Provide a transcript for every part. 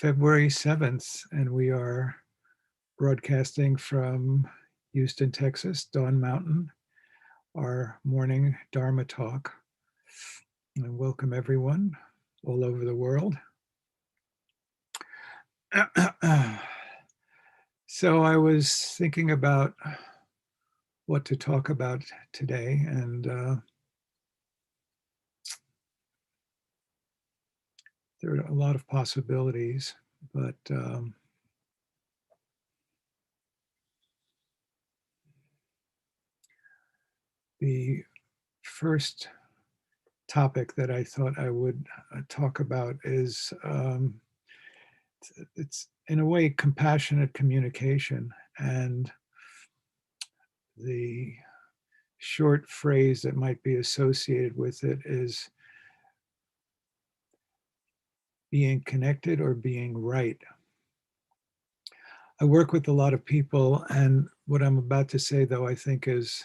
February 7th, and we are broadcasting from Houston, Texas, Dawn Mountain, our morning Dharma talk. And welcome everyone all over the world. So I was thinking about what to talk about today, and there are a lot of possibilities, but the first topic that I thought I would talk about is it's in a way compassionate communication, and the short phrase that might be associated with it is being connected or being right. I work with a lot of people, and what I'm about to say, though, I think is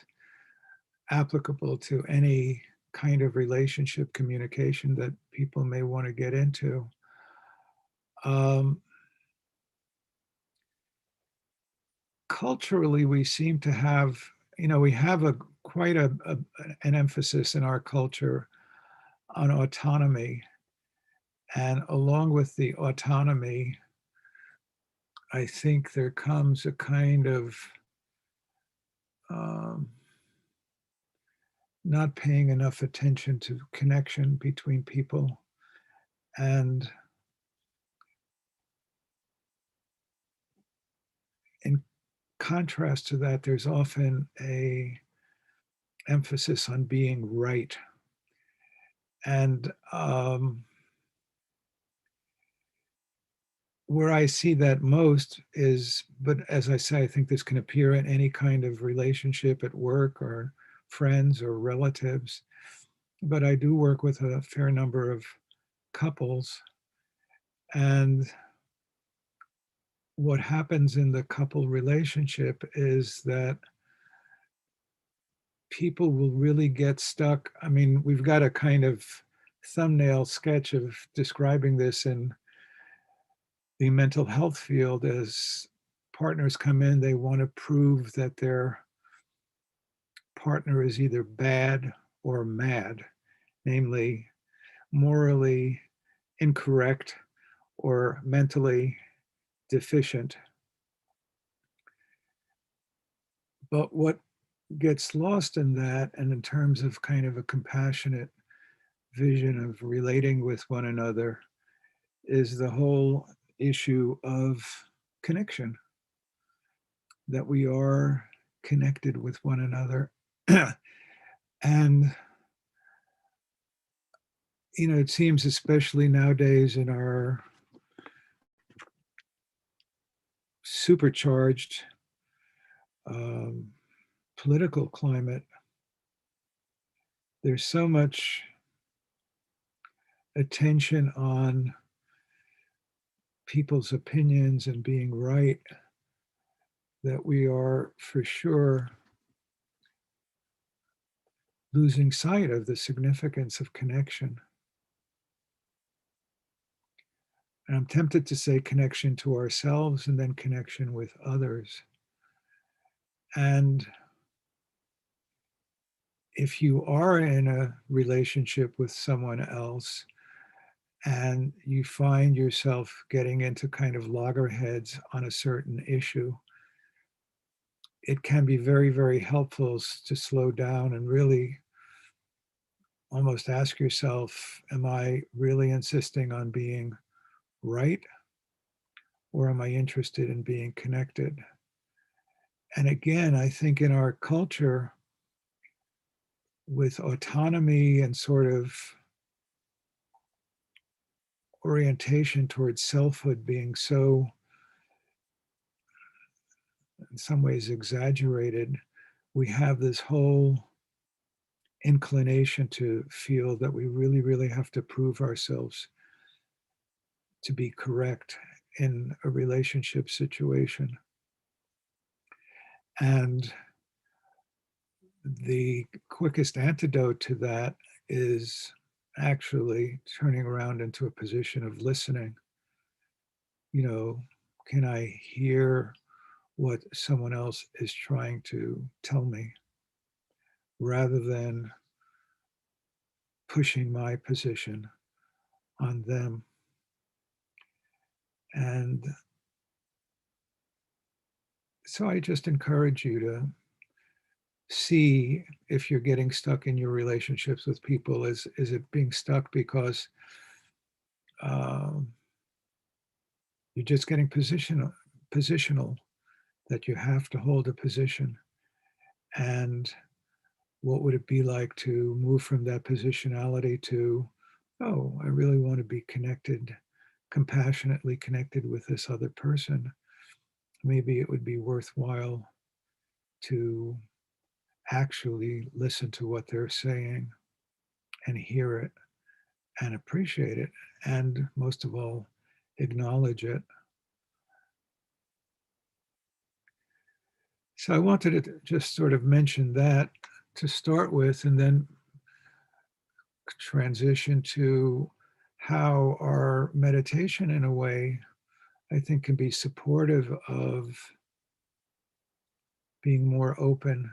applicable to any kind of relationship communication that people may want to get into. Culturally, we seem to have, we have an emphasis in our culture on autonomy. And along with the autonomy, I think there comes a kind of not paying enough attention to connection between people. And in contrast to that, there's often a emphasis on being right. And where I see that most is, but as I say, I think this can appear in any kind of relationship at work or friends or relatives. But I do work with a fair number of couples. And what happens in the couple relationship is that people will really get stuck. I mean, we've got a kind of thumbnail sketch of describing this in the mental health field. As partners come in, they want to prove that their partner is either bad or mad, namely morally incorrect or mentally deficient. But what gets lost in that, and in terms of kind of a compassionate vision of relating with one another, is the whole issue of connection, that we are connected with one another. And it seems, especially nowadays in our supercharged political climate, there's so much attention on people's opinions and being right that we are for sure losing sight of the significance of connection. And I'm tempted to say connection to ourselves and then connection with others. And if you are in a relationship with someone else and you find yourself getting into kind of loggerheads on a certain issue, it can be very, very helpful to slow down and really almost ask yourself, am I really insisting on being right? Or am I interested in being connected? And again, I think in our culture, with autonomy and sort of orientation towards selfhood being so, in some ways, exaggerated, we have this whole inclination to feel that we really, really have to prove ourselves to be correct in a relationship situation. And the quickest antidote to that is actually turning around into a position of listening you know, can I hear what someone else is trying to tell me rather than pushing my position on them. And so I just encourage you to see if you're getting stuck in your relationships with people. Is it being stuck because um, you're just getting positional, that you have to hold a position? And what would it be like to move from that positionality to, oh, I really want to be connected, compassionately connected with this other person? Maybe it would be worthwhile to actually listen to what they're saying and hear it and appreciate it, and most of all, acknowledge it. So I wanted to just sort of mention that to start with, and then transition to how our meditation, in a way, I think can be supportive of being more open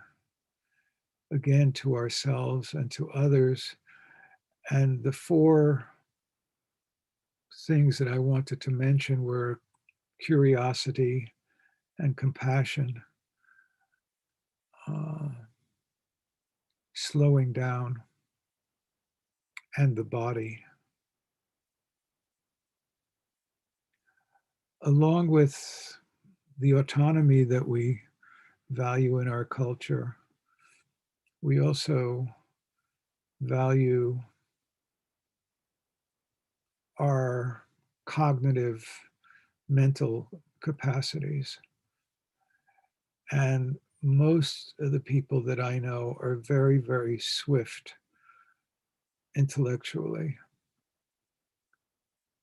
again to ourselves and to others. And the four things that I wanted to mention were curiosity and compassion, uh, slowing down, and the body. Along with the autonomy that we value in our culture, we also value our cognitive mental capacities. And most of the people that I know are very, very swift intellectually,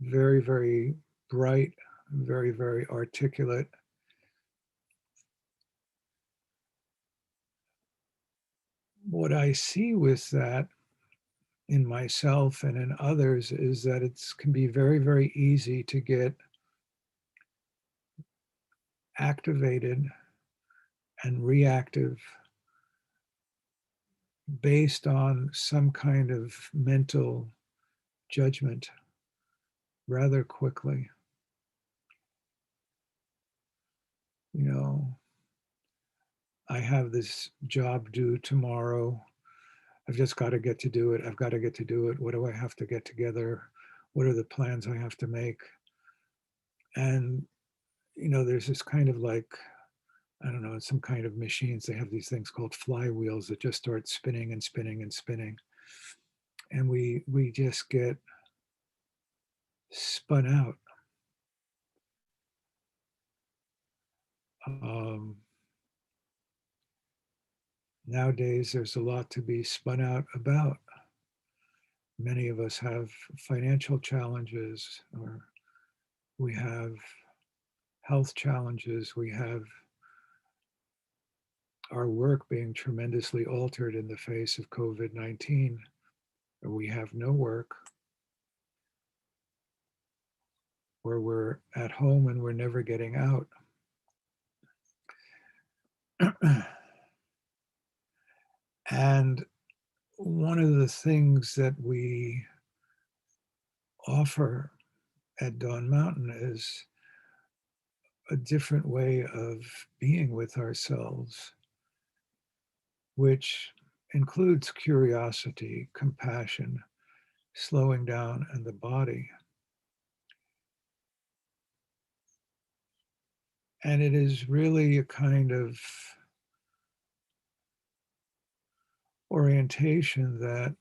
very, very bright, very, very articulate. What I see with that in myself and in others is that it can be very, very easy to get activated and reactive based on some kind of mental judgment rather quickly. You know, I have this job due tomorrow. I've just got to get to do it. I've got to get to do it. What do I have to get together? What are the plans I have to make? And, there's this kind of like, I don't know, some kind of machines. They have these things called flywheels that just start spinning and spinning and spinning. And we just get spun out. Um, Nowadays, there's a lot to be spun out about. Many of us have financial challenges, or we have health challenges, we have our work being tremendously altered in the face of COVID-19, or we have no work, or we're at home and we're never getting out. And one of the things that we offer at Dawn Mountain is a different way of being with ourselves, which includes curiosity, compassion, slowing down, and the body. And it is really a kind of orientation that,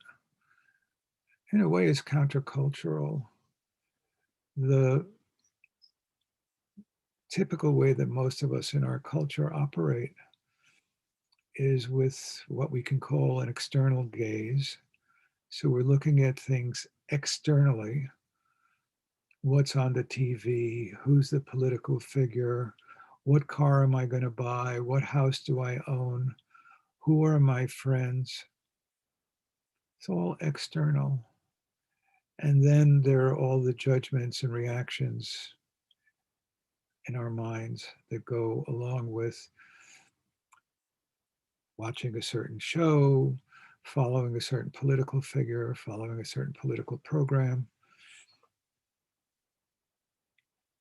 in a way, is countercultural. The typical way that most of us in our culture operate is with what we can call an external gaze. So we're looking at things externally. What's on the TV? Who's the political figure? What car am I going to buy? What house do I own? Who are my friends? It's all external. And then there are all the judgments and reactions in our minds that go along with watching a certain show, following a certain political figure, following a certain political program,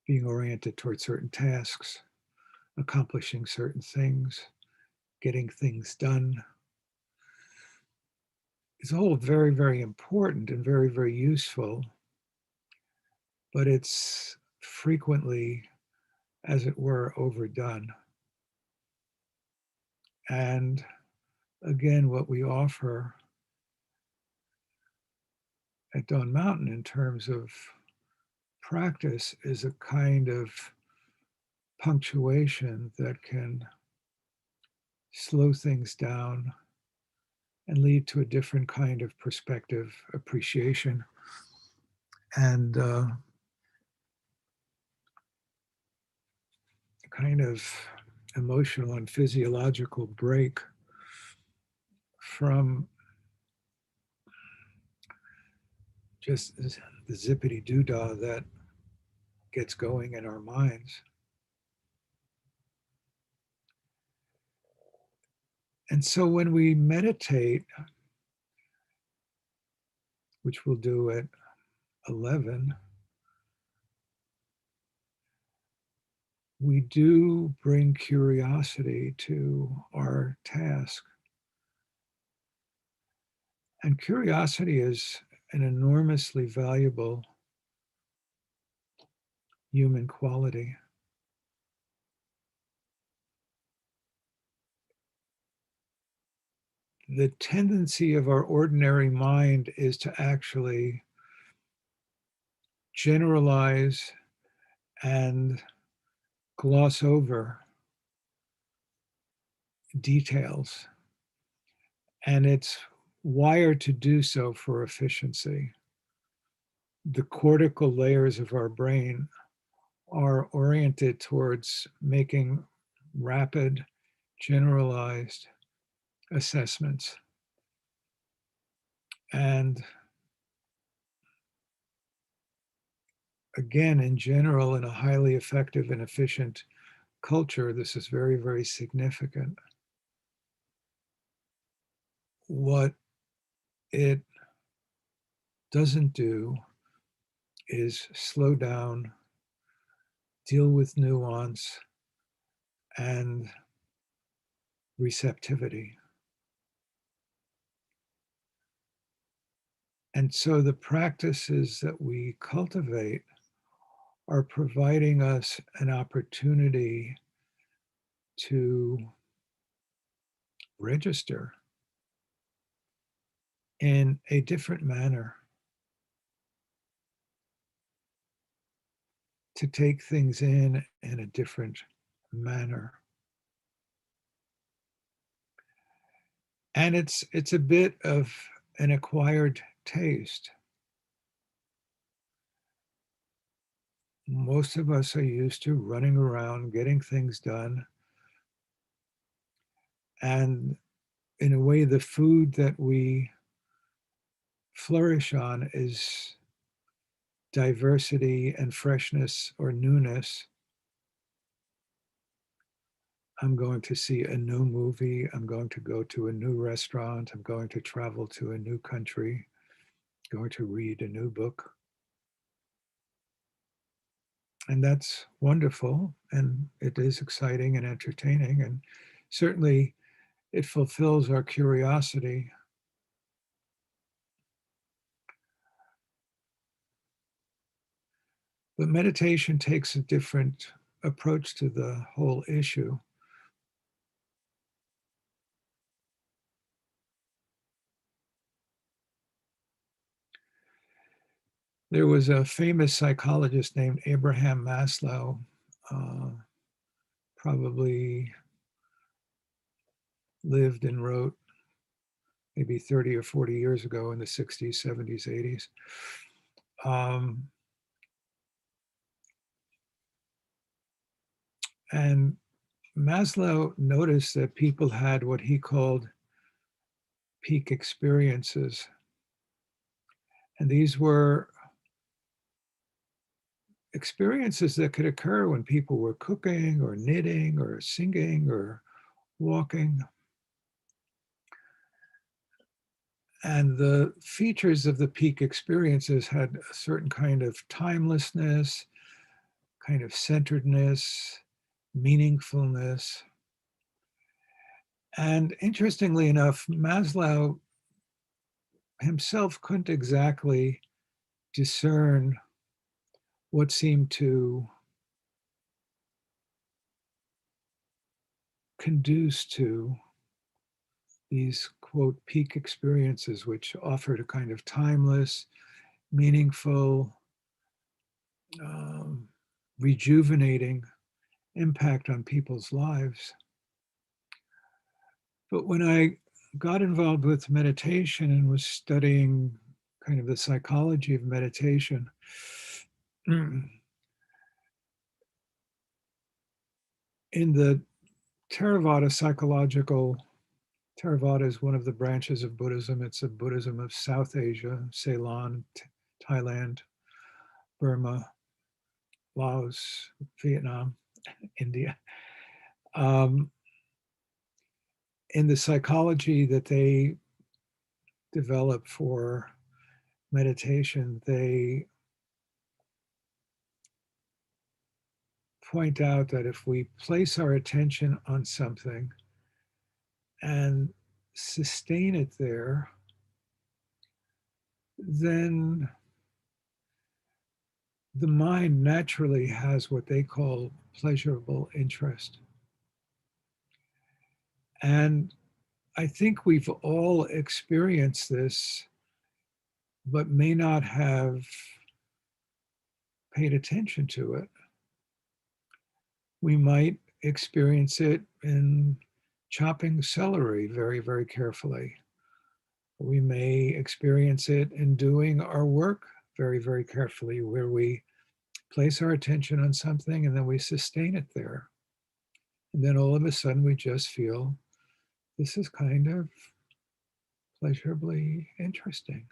being oriented toward certain tasks, accomplishing certain things, getting things done. It's all very, very important and very, very useful, but it's frequently, as it were, overdone. And again, what we offer at Dawn Mountain in terms of practice is a kind of punctuation that can slow things down and lead to a different kind of perspective appreciation and a kind of emotional and physiological break from just the zippity doo-dah that gets going in our minds. And so when we meditate, which we'll do at 11, we do bring curiosity to our task. And curiosity is an enormously valuable human quality. The tendency of our ordinary mind is to actually generalize and gloss over details. And it's wired to do so for efficiency. The cortical layers of our brain are oriented towards making rapid, generalized assessments. And again, in general, in a highly effective and efficient culture, this is very, very significant. What it doesn't do is slow down, deal with nuance and receptivity. And so the practices that we cultivate are providing us an opportunity to register in a different manner, to take things in a different manner. And it's a bit of an acquired taste. Most of us are used to running around, getting things done. And in a way, the food that we flourish on is diversity and freshness or newness. I'm going to see a new movie. I'm going to go to a new restaurant. I'm going to travel to a new country, going to read a new book. And that's wonderful. And it is exciting and entertaining. And certainly it fulfills our curiosity. But meditation takes a different approach to the whole issue. There was a famous psychologist named Abraham Maslow, uh, probably lived and wrote maybe 30 or 40 years ago in the 60s, 70s, 80s. And Maslow noticed that people had what he called peak experiences. And these were experiences that could occur when people were cooking or knitting or singing or walking. And the features of the peak experiences had a certain kind of timelessness, kind of centeredness, meaningfulness. And interestingly enough, Maslow himself couldn't exactly discern what seemed to conduce to these, quote, peak experiences, which offered a kind of timeless, meaningful, um, rejuvenating impact on people's lives. But when I got involved with meditation and was studying kind of the psychology of meditation, in the Theravada psychological, Theravada is one of the branches of Buddhism. It's a Buddhism of South Asia, Ceylon, Thailand, Burma, Laos, Vietnam, India. Um, in the psychology that they develop for meditation, they point out that if we place our attention on something and sustain it there, then the mind naturally has what they call pleasurable interest. And I think we've all experienced this, but may not have paid attention to it. We might experience it in chopping celery very, very carefully. We may experience it in doing our work very, very carefully, where we place our attention on something and then we sustain it there. And then all of a sudden we just feel this is kind of pleasurably interesting.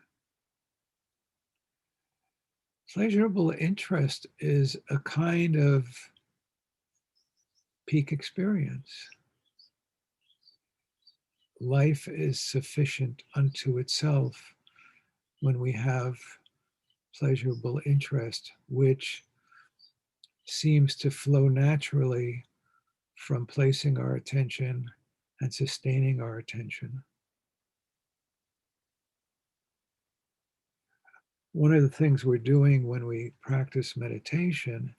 Pleasurable interest is a kind of peak experience. Life is sufficient unto itself when we have pleasurable interest, which seems to flow naturally from placing our attention and sustaining our attention. One of the things we're doing when we practice meditation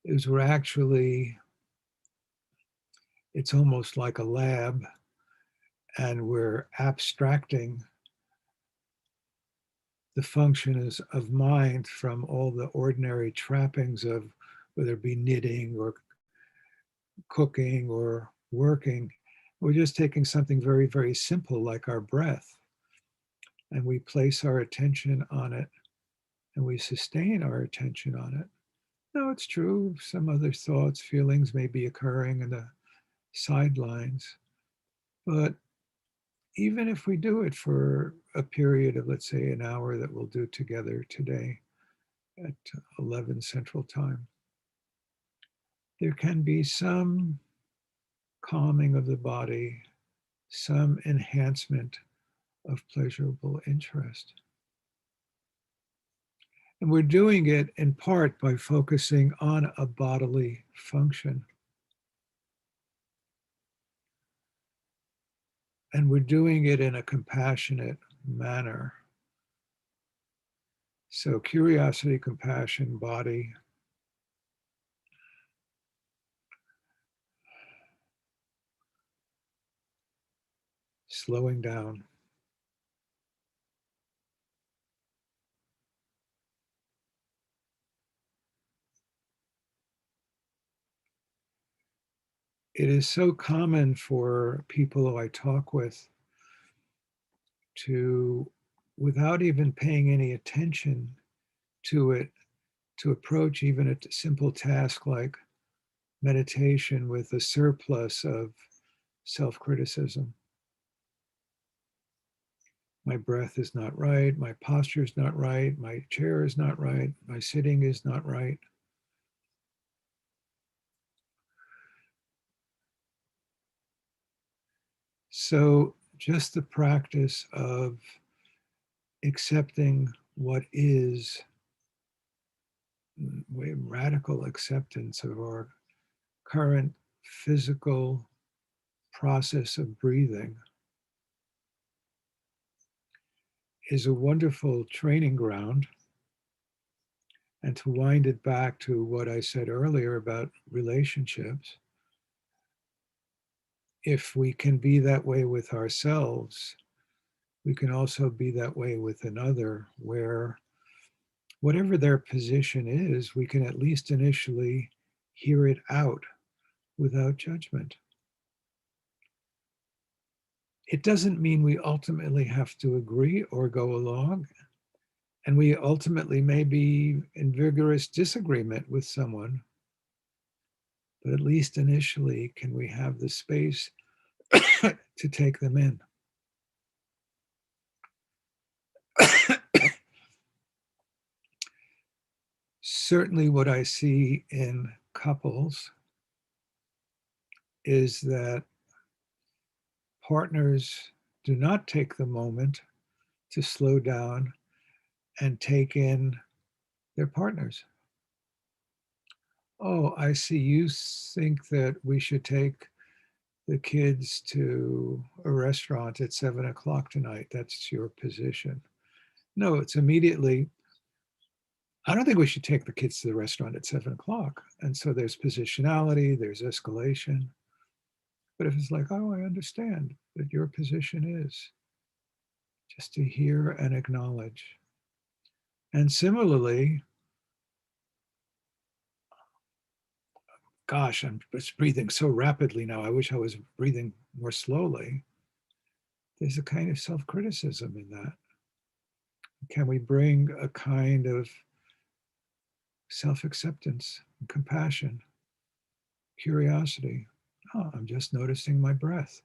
is we're actually, it's almost like a lab, and we're abstracting the functions of mind from all the ordinary trappings of whether it be knitting or cooking or working. We're just taking something very, very simple like our breath, and we place our attention on it and we sustain our attention on it. Now, it's true, some other thoughts, feelings may be occurring in the sidelines, but even if we do it for a period of, let's say, an hour that we'll do together today at 11 Central Time, there can be some calming of the body, some enhancement of pleasurable interest. And we're doing it in part by focusing on a bodily function. And we're doing it in a compassionate manner. So curiosity, compassion, body. Slowing down. It is so common for people who I talk with to, without even paying any attention to it, to approach even a simple task like meditation with a surplus of self-criticism. My breath is not right, my posture is not right, my chair is not right, my sitting is not right. So just the practice of accepting what is, radical acceptance of our current physical process of breathing, is a wonderful training ground. And to wind it back to what I said earlier about relationships, if we can be that way with ourselves, we can also be that way with another, where whatever their position is, we can at least initially hear it out without judgment. It doesn't mean we ultimately have to agree or go along. And we ultimately may be in vigorous disagreement with someone, but at least initially, can we have the space to take them in? Certainly, what I see in couples is that partners do not take the moment to slow down and take in their partners. Oh, I see. You think that we should take the kids to a restaurant at 7 o'clock tonight. That's your position. No, it's immediately, I don't think we should take the kids to the restaurant at 7 o'clock. And so there's positionality, there's escalation. But if it's like, oh, I understand that your position is, just to hear and acknowledge. And similarly, gosh, I'm just breathing so rapidly now. I wish I was breathing more slowly. There's a kind of self criticism in that. Can we bring a kind of self acceptance, compassion, curiosity? Oh, I'm just noticing my breath.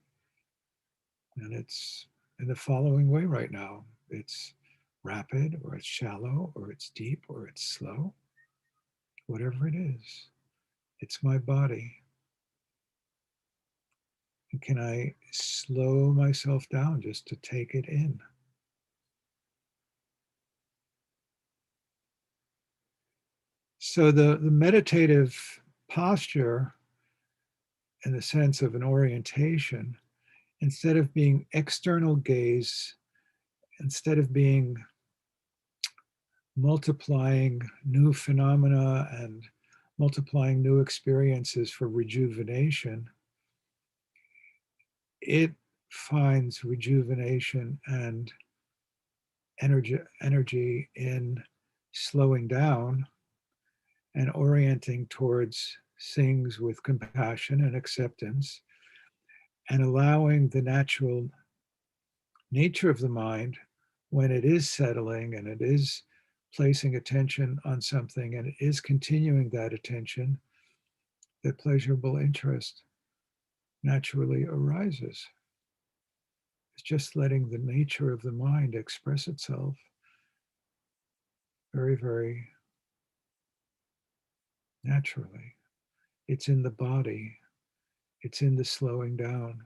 And it's in the following way right now: it's rapid, or it's shallow, or it's deep, or it's slow. Whatever it is, it's my body. And can I slow myself down just to take it in? So the meditative posture, in the sense of an orientation, instead of being external gaze, instead of being multiplying new phenomena and multiplying new experiences for rejuvenation, it finds rejuvenation and energy in slowing down and orienting towards things with compassion and acceptance, and allowing the natural nature of the mind, when it is settling and it is placing attention on something and it is continuing that attention, that pleasurable interest naturally arises. It's just letting the nature of the mind express itself very, very naturally. It's in the body, it's in the slowing down.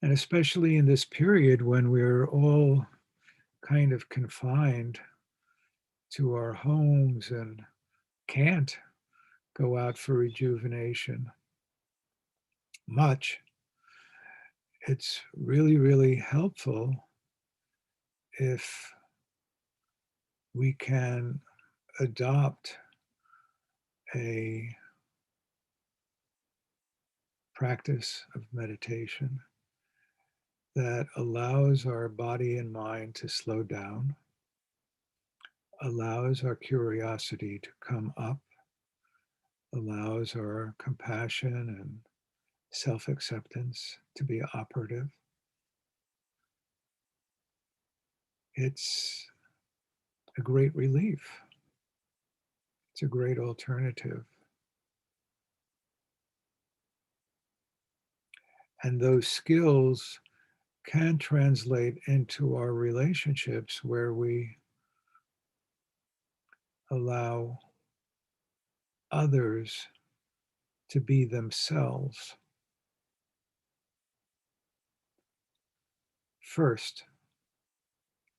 And especially in this period when we're all kind of confined to our homes and can't go out for rejuvenation much, it's really, really helpful if we can adopt a practice of meditation that allows our body and mind to slow down, allows our curiosity to come up, allows our compassion and self acceptance to be operative. It's a great relief. It's a great alternative. And those skills can translate into our relationships, where we allow others to be themselves first.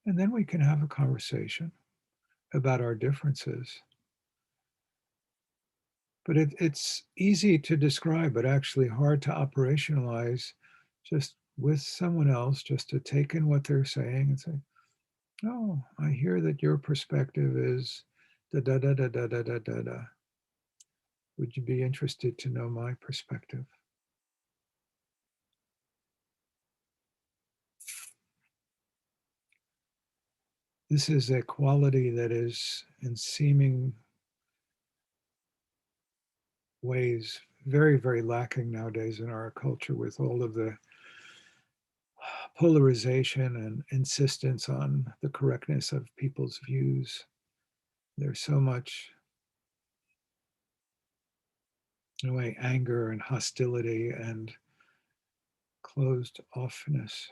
And then we can have a conversation about our differences. But it's easy to describe, but actually hard to operationalize just with someone else, just to take in what they're saying and say, oh, I hear that your perspective is da da da da da da da da da. Would you be interested to know my perspective? This is a quality that is, in seeming ways, very, very lacking nowadays in our culture, with all of the polarization and insistence on the correctness of people's views. There's so much, in a way, anger and hostility and closed offness.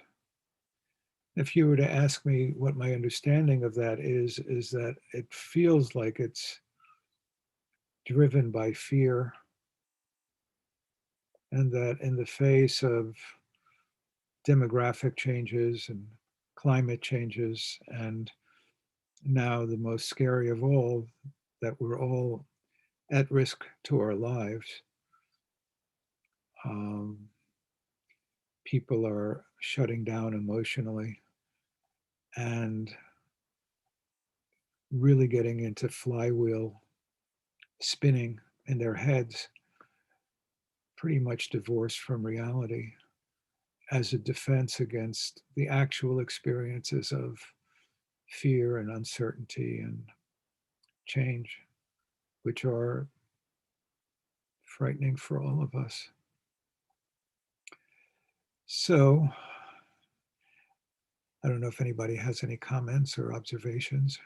If you were to ask me what my understanding of that is that it feels like it's driven by fear, and that in the face of demographic changes and climate changes, and now the most scary of all, that we're all at risk to our lives, people are shutting down emotionally and really getting into flywheel spinning in their heads, pretty much divorced from reality, as a defense against the actual experiences of fear and uncertainty and change, which are frightening for all of us. So, I don't know if anybody has any comments or observations.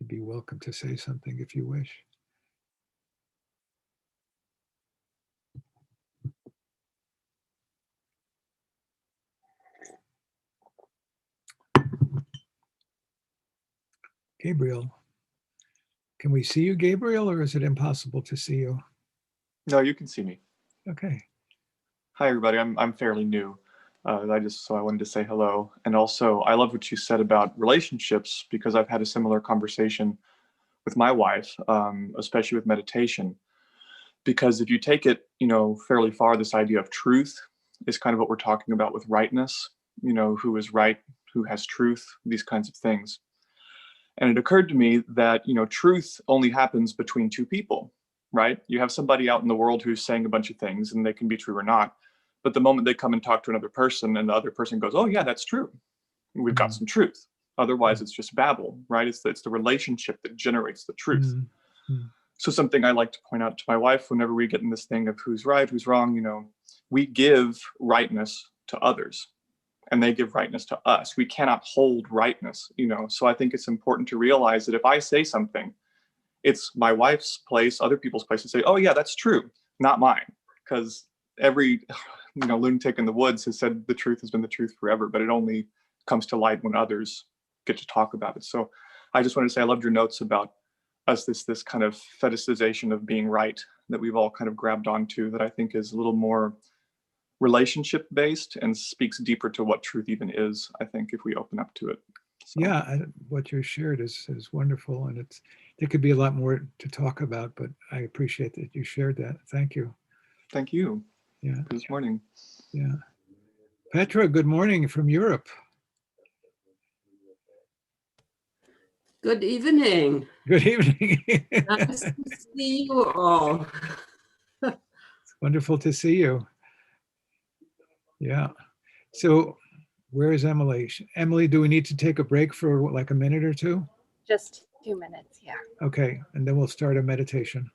You'd be welcome to say something if you wish. Gabriel, can we see you, Gabriel, or is it impossible to see you? No, you can see me. Okay. Hi, everybody. I'm fairly new. I wanted to say hello. And also, I love what you said about relationships, because I've had a similar conversation with my wife, especially with meditation. Because if you take it, fairly far, this idea of truth is kind of what we're talking about with rightness, who is right, who has truth, these kinds of things. And it occurred to me that, truth only happens between two people, right? You have somebody out in the world who's saying a bunch of things, and they can be true or not. But the moment they come and talk to another person and the other person goes, oh, yeah, that's true, we've got some truth. Otherwise, it's just babble, right? It's the relationship that generates the truth. Mm-hmm. So something I like to point out to my wife whenever we get in this thing of who's right, who's wrong, we give rightness to others, and they give rightness to us. We cannot hold rightness, So I think it's important to realize that if I say something, it's my wife's place, other people's place to say, oh yeah, that's true, not mine. Because every lunatic in the woods has said the truth has been the truth forever, but it only comes to light when others get to talk about it. So I just wanted to say I loved your notes about us, this kind of fetishization of being right that we've all kind of grabbed onto, that I think is a little more relationship based and speaks deeper to what truth even is, I think, if we open up to it. So. Yeah, what you shared is wonderful, and there could be a lot more to talk about, but I appreciate that you shared that. Thank you. Thank you. Yeah. For this morning. Yeah. Petra, good morning from Europe. Good evening. Good evening. Nice to see you all. It's wonderful to see you. Yeah. So where is Emily? Emily, do we need to take a break for like a minute or two? Just 2 minutes, yeah. Okay, and then we'll start a meditation.